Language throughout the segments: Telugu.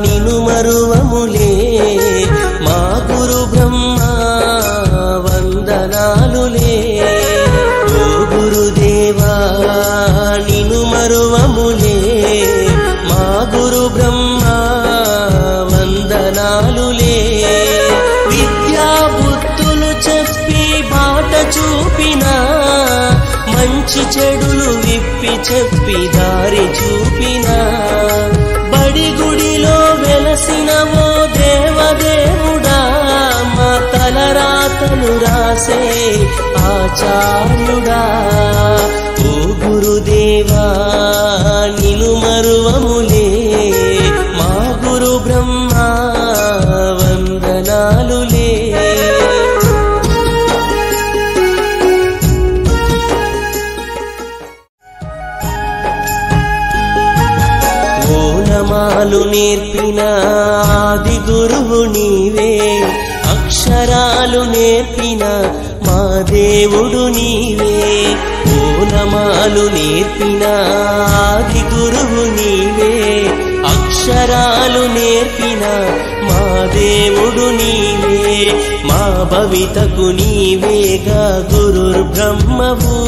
నిను మరువములే మా గురు బ్రహ్మ వందనాలులే ఓ గురుదేవా నిను మరువములే మా గురు బ్రహ్మ వందనాలులే విద్యా బుద్ధులు చెప్పి బాట చూపినా మంచి చెడులు విప్పి చెప్పి దారి చూపినా బడి గుడిలో వెలసినవో దేవదేవుడా మా తలరాతను రాసే ఆచార్యుడా ఓ గురుదేవా నిను మరువములే మా గురు బ్రహ్మ వందనాలులే ఓనమాలు నేర్పిన ఆది గురువు నీవే అక్షరాలు నేర్పిన మా దేవుడు నీవే ఓనమాలు నేర్పిన ఆది గురువు నీవే అక్షరాలు నేర్పిన మా దేవుడు నీవే మా భవితకు నీవేగా గురుర్బ్రహ్మవు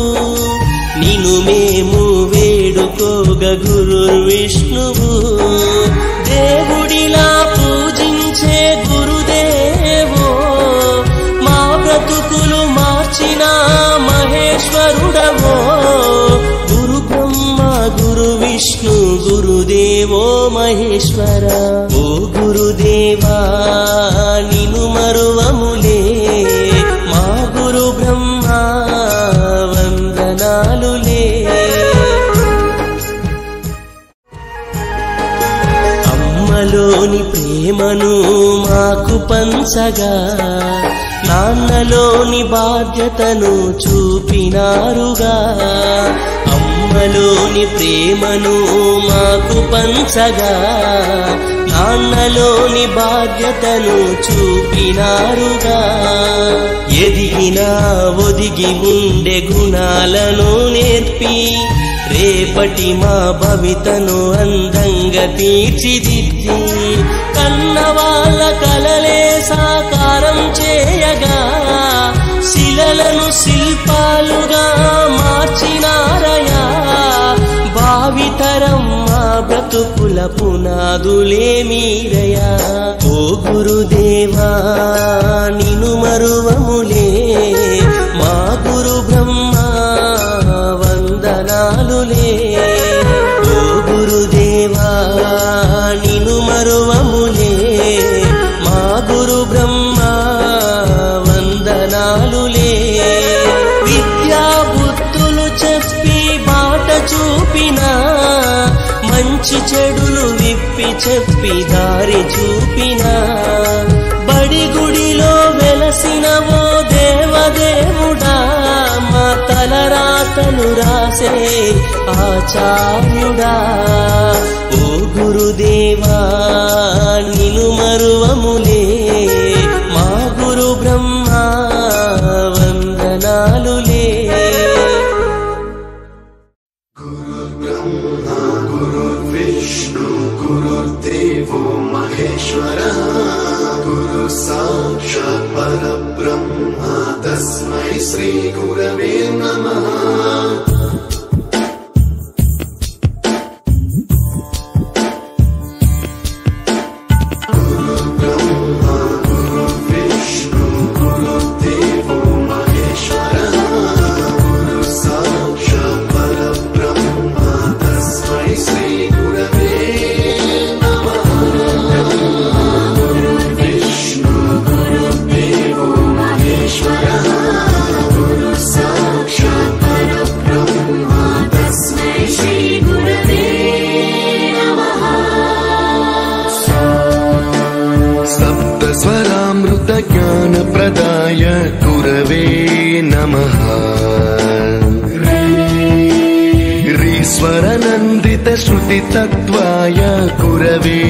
నిను మేము వేడుకోగ గురుర్విష్ణువు దేవుడిలా పూజించే గురుదేవో మా బ్రతుకులు మార్చిన మహేశ్వరుడవో గురు బ్రహ్మ గురు విష్ణు గురుదేవో మహేశ్వర ఓ గురుదేవా నిను మరువములే మా గురు బ్రహ్మ వందనాలులే అమ్మలోని ప్రేమను మాకు పంచగా నాన్నలోని బాధ్యతను చూపినారుగా అమ్మలోని ప్రేమను మాకు పంచగా నాన్నలోని బాధ్యతను చూపినారుగా ఎదిగినా ఒదిగి ఉండే గుణాలను నేర్పి రేపటి మా భవితను అందంగా తీర్చిదిద్ది కన్నవాళ్ళ కలలే సాకారం చేయగా శిలలను శిల్పాలుగా మార్చినారయా భావితరం మా బ్రతుకుల పునాదులే మీరయా ఓ గురుదేవా నిను మరువములే మా గురు బ్రహ్మ వందనాలులే ఓ గురుదేవా నిను మరువములే మా గురు బ్రహ్మ వందనాలులే విద్యా బుద్ధులు చెప్పి బాట చూపినా మంచి చెడులు విప్పి చెప్పి దారి చూపినా బడి గుడిలో వెలసినవో దేవదేవుడా మా తలరాతను రాసే ఆచార్యుడా ఓ గురుదేవా నిను మరువములే మా గురు బ్రహ్మ వందనాలులే गुरुर्देवो महेश्वरः गुरु साक्षात् परब्रह्म तस्मै श्री गुरवे नमः ज्ञानप्रदाय गुरवे नमः ईश्वरनन्दित श्रुतितत्त्वाय गुरवे